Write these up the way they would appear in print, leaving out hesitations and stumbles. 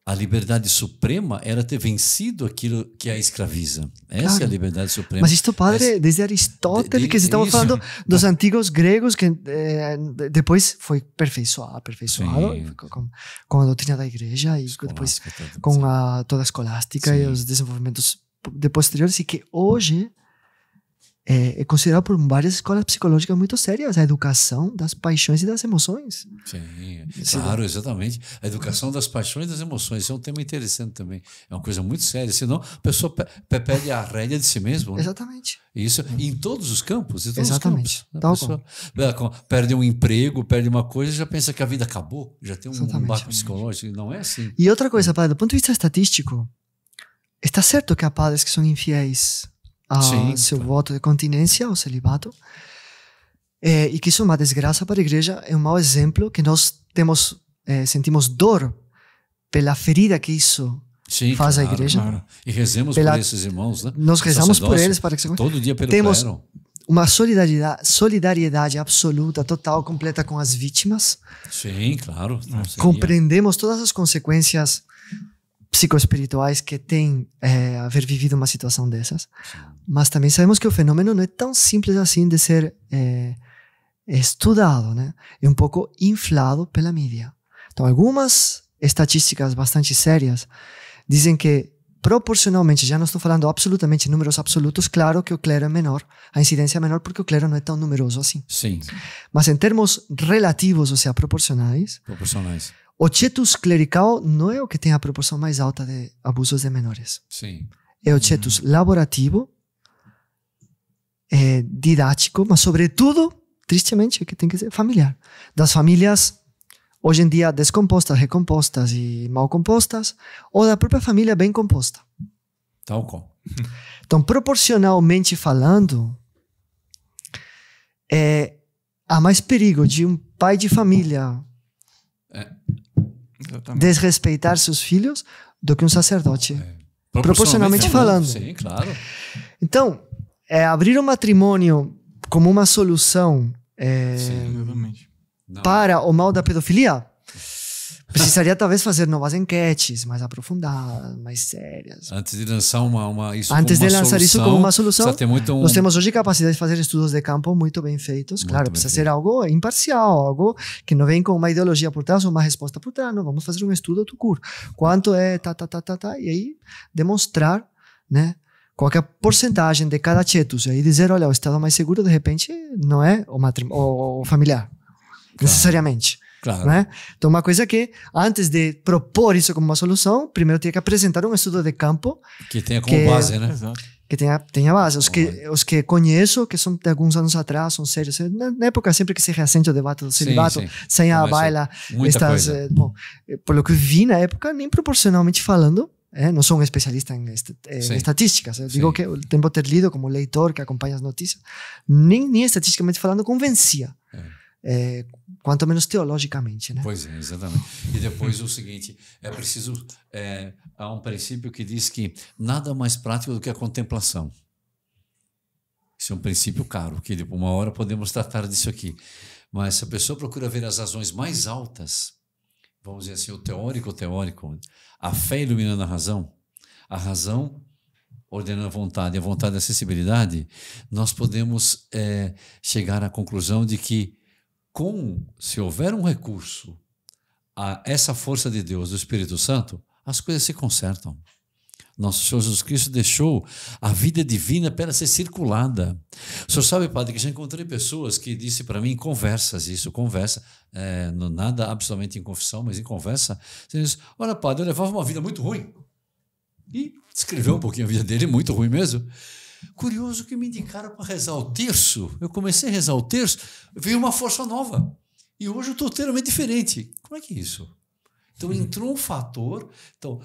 a liberdade suprema era ter vencido aquilo que a escraviza. Essa é a liberdade suprema. Mas isto, padre, desde Aristóteles, que estamos falando dos antigos gregos, que depois foi aperfeiçoado com a doutrina da igreja e depois com toda a escolástica e os desenvolvimentos de posteriores, e que hoje é considerado por várias escolas psicológicas muito sérias a educação das paixões e das emoções. Sim, claro, exatamente. A educação das paixões e das emoções. Isso é um tema interessante também. É uma coisa muito séria. Senão a pessoa perde a rédea de si mesmo. Né? Exatamente. Isso em todos os campos. Em todos Exatamente. Os campos. A pessoa perde um emprego, perde uma coisa e já pensa que a vida acabou. Já tem um baque psicológico. Não é assim. E outra coisa, padre, do ponto de vista estatístico, está certo que há padres que são infiéis a seu voto de continência, o celibato, e que isso é uma desgraça para a igreja, é um mau exemplo que nós sentimos dor pela ferida que isso faz à igreja. Claro. E rezemos por esses irmãos, né? Nós rezamos por eles para que todo dia pelo temos clero. Uma solidariedade absoluta, total, completa com as vítimas. Sim, claro. Compreendemos todas as consequências psicoespirituais que tem haver vivido uma situação dessas. Sim. Mas também sabemos que o fenômeno não é tão simples assim de ser estudado, né? É um pouco inflado pela mídia. Então, algumas estatísticas bastante sérias dizem que, proporcionalmente, já não estou falando absolutamente em números absolutos, claro que o clero é menor, a incidência é menor porque o clero não é tão numeroso assim. Sim. Mas em termos relativos, ou seja, proporcionais, o tietus clerical não é o que tem a proporção mais alta de abusos de menores. Sim. É o tietus laborativo, didático, mas sobretudo, tristemente, o que tem que ser familiar. Das famílias, hoje em dia, descompostas, recompostas e mal compostas, ou da própria família bem composta. Tal qual. Então, proporcionalmente falando, há mais perigo de um pai de família desrespeitar seus filhos do que um sacerdote. Proporcionalmente falando. Sim, claro. Então, abrir o matrimônio como uma solução para o mal da pedofilia precisaria talvez fazer novas enquetes mais aprofundadas, mais sérias. Antes de lançar isso como uma solução, nós temos hoje capacidade de fazer estudos de campo muito bem feitos. Claro, precisa ser algo imparcial, algo que não vem com uma ideologia por trás ou uma resposta por trás. Não, vamos fazer um estudo do curso. Quanto é e aí demonstrar, né, qual é a porcentagem de cada tietus. E aí dizer, olha, o estado mais seguro, de repente, não é o familiar, necessariamente. Claro. Né? Então, uma coisa que, antes de propor isso como uma solução, primeiro tinha que apresentar um estudo de campo que tenha como base, né? Que tenha base. Os que conheço, que são de alguns anos atrás, são sérios. Na época, sempre que se reacende o debate do celibato, sem a baila, por lo que vi na época, nem proporcionalmente falando, não sou um especialista em estatísticas. Eu digo que o tempo ter lido como leitor que acompanha as notícias, nem estatisticamente falando convencia. Quanto menos teologicamente, né? Pois é, exatamente. E depois o seguinte, é preciso... há um princípio que diz que nada mais prático do que a contemplação. Isso é um princípio caro, que por uma hora podemos tratar disso aqui. Mas se a pessoa procura ver as razões mais altas, vamos dizer assim, o teórico, a fé iluminando a razão ordenando a vontade a acessibilidade, nós podemos chegar à conclusão de que se houver um recurso a essa força de Deus, do Espírito Santo, as coisas se consertam. Nosso Senhor Jesus Cristo deixou a vida divina para ser circulada. O senhor sabe, padre, que já encontrei pessoas que disse para mim, conversa, nada absolutamente em confissão, mas em conversa, você diz, olha, padre, eu levava uma vida muito ruim. E descreveu um pouquinho a vida dele, muito ruim mesmo. Curioso que me indicaram para rezar o terço. Eu comecei a rezar o terço, veio uma força nova. E hoje eu estou totalmente diferente. Como é que é isso? Então entrou um fator. Então,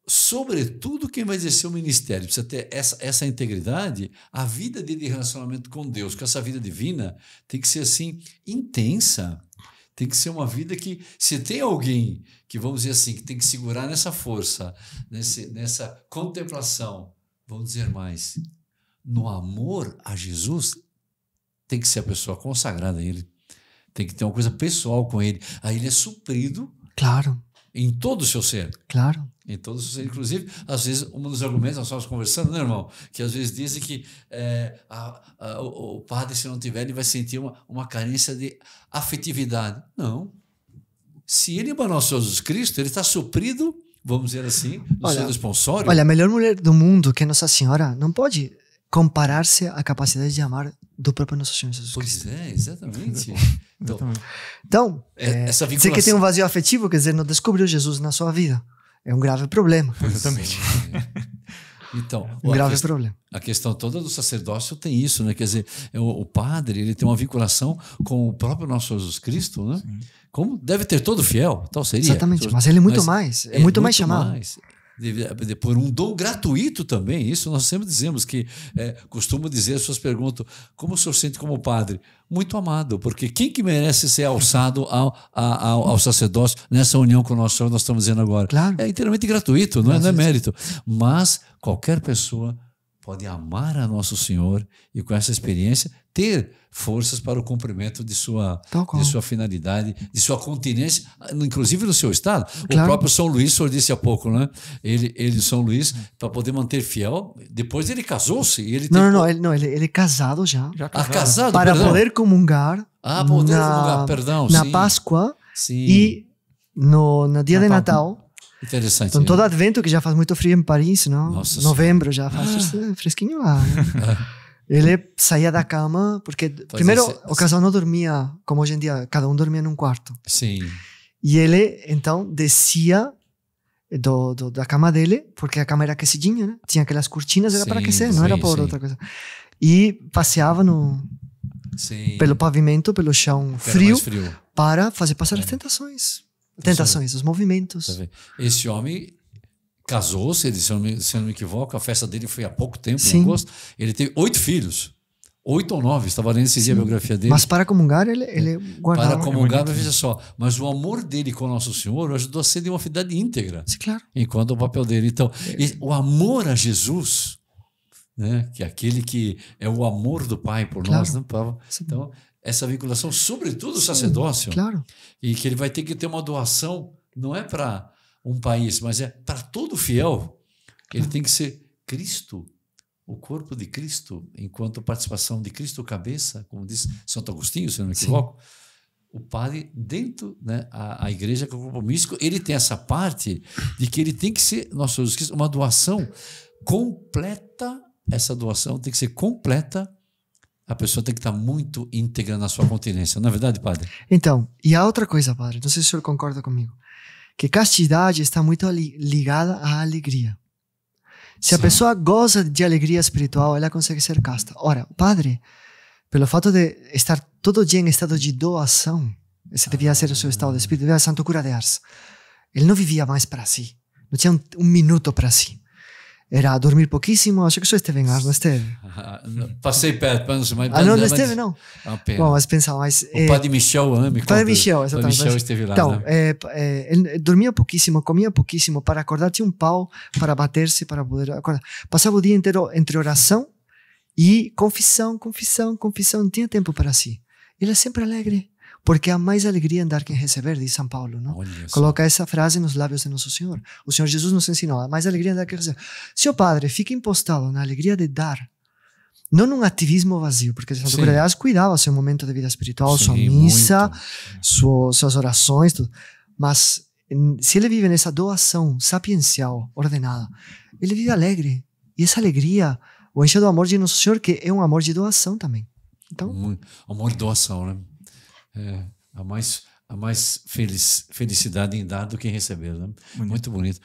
sobretudo quem vai exercer o ministério precisa ter essa integridade. A vida dele de relacionamento com Deus, com essa vida divina, tem que ser assim, intensa. Tem que ser uma vida que, se tem alguém que, vamos dizer assim, que tem que segurar nessa força, nessa contemplação, vamos dizer mais, no amor a Jesus, tem que ser a pessoa consagrada a Ele. Tem que ter uma coisa pessoal com Ele. Aí ele é suprido. Claro. em todo o seu ser. Claro. Em todo o seu ser. Inclusive, às vezes, um dos argumentos, nós estávamos conversando, né, irmão? Que às vezes dizem que o padre, se não tiver, ele vai sentir uma carência de afetividade. Não. Se ele é nosso Jesus Cristo, ele está suprido, vamos dizer assim, do seu responsório. Olha, a melhor mulher do mundo, que é Nossa Senhora, não pode comparar-se à capacidade de amar do próprio Nosso Senhor Jesus Cristo. Pois é, exatamente. Então, essa vinculação... Você que tem um vazio afetivo, quer dizer, não descobriu Jesus na sua vida. É um grave problema. Exatamente. Então, um grave problema. A questão toda do sacerdócio tem isso, né? Quer dizer, o padre, ele tem uma vinculação com o próprio nosso Jesus Cristo, né? Sim. Como deve ter todo fiel, tal seria. Exatamente, mas ele é muito mais. É muito mais chamado. Por um dom gratuito também. Isso nós sempre dizemos que costumo dizer, as pessoas perguntam como o senhor sente como padre? Muito amado, porque quem que merece ser alçado ao sacerdócio nessa união com o nosso Senhor, nós estamos dizendo agora? Claro. É inteiramente gratuito, não é mérito. Mas qualquer pessoa pode amar a Nosso Senhor e com essa experiência ter forças para o cumprimento de sua finalidade, de sua continência, inclusive no seu estado. Claro. O próprio São Luís, o senhor disse há pouco, né? Ele São Luís, para poder manter fiel, depois ele casou-se. Ele é casado já. Casado, para poder comungar. Perdão. Na Páscoa e no dia de Natal. Interessante. Então, todo Advento, que já faz muito frio em Paris, não? Nossa Novembro já faz fresquinho lá. Né? Ele saía da cama, porque primeiro o casal não dormia, como hoje em dia, cada um dormia num quarto. Sim. E ele, então, descia da cama dele, porque a cama era aquecidinha, né? Tinha aquelas cortinas, era para aquecer, não era por outra coisa. E passeava pelo pavimento, pelo chão frio, para fazer passar as tentações. Os movimentos. Esse homem casou-se, se eu não me equivoco, a festa dele foi há pouco tempo, em agosto. Ele teve 8 filhos. 8 ou 9, estava lendo esse dia a biografia dele. Mas para comungar, ele guardava. Para comungar, veja só. Mas o amor dele com o Nosso Senhor o ajudou a ser de uma fidelidade íntegra. Sim, claro. Enquanto o papel dele. Então, o amor a Jesus, né, que é aquele que é o amor do Pai por nós, né, então, essa vinculação, sobretudo o sacerdócio, claro. E que ele vai ter que ter uma doação, não é para um país, mas é para todo fiel. Ele tem que ser Cristo, o corpo de Cristo, enquanto participação de Cristo cabeça, como diz Santo Agostinho, se não me equivoco. O padre, dentro, né, a igreja, que é o corpo místico, ele tem essa parte de que ele tem que ser, nosso Jesus Cristo, uma doação completa. Essa doação tem que ser completa. A pessoa tem que estar muito íntegra na sua continência. Não é verdade, padre? Então, e a outra coisa, padre, não sei se o senhor concorda comigo, que castidade está muito ligada à alegria. Se a pessoa goza de alegria espiritual, ela consegue ser casta. Ora, o padre, pelo fato de estar todo dia em estado de doação, esse devia ser o seu estado de espírito, devia ser Santo Cura de Ars. Ele não vivia mais para si. Não tinha um minuto para si. Era dormir pouquíssimo. Acho que o senhor esteve em Ars, não esteve? Passei perto, mas não esteve, não. Bom, mas pensava, mas... O padre Michel, me Padre Michel, exatamente. O Michel esteve lá. Então, né? Ele dormia pouquíssimo, comia pouquíssimo, para acordar tinha um pau para bater-se, para poder acordar. Passava o dia inteiro entre oração e confissão, não tinha tempo para si. Ele é sempre alegre. Porque há mais alegria em dar que em receber, diz São Paulo, não? Coloca essa frase nos lábios de Nosso Senhor. O Senhor Jesus nos ensinou, há mais alegria em dar que em receber. Se o padre fica impostado na alegria de dar, não num ativismo vazio, porque Santo Cura de Ars cuidava seu momento de vida espiritual, sua missa, suas orações, tudo. Mas se ele vive nessa doação sapiencial, ordenada, ele vive alegre. E essa alegria o enche do amor de Nosso Senhor, que é um amor de doação também. Então, amor de doação, né? A mais felicidade em dar do que em receber, né? Muito bonito.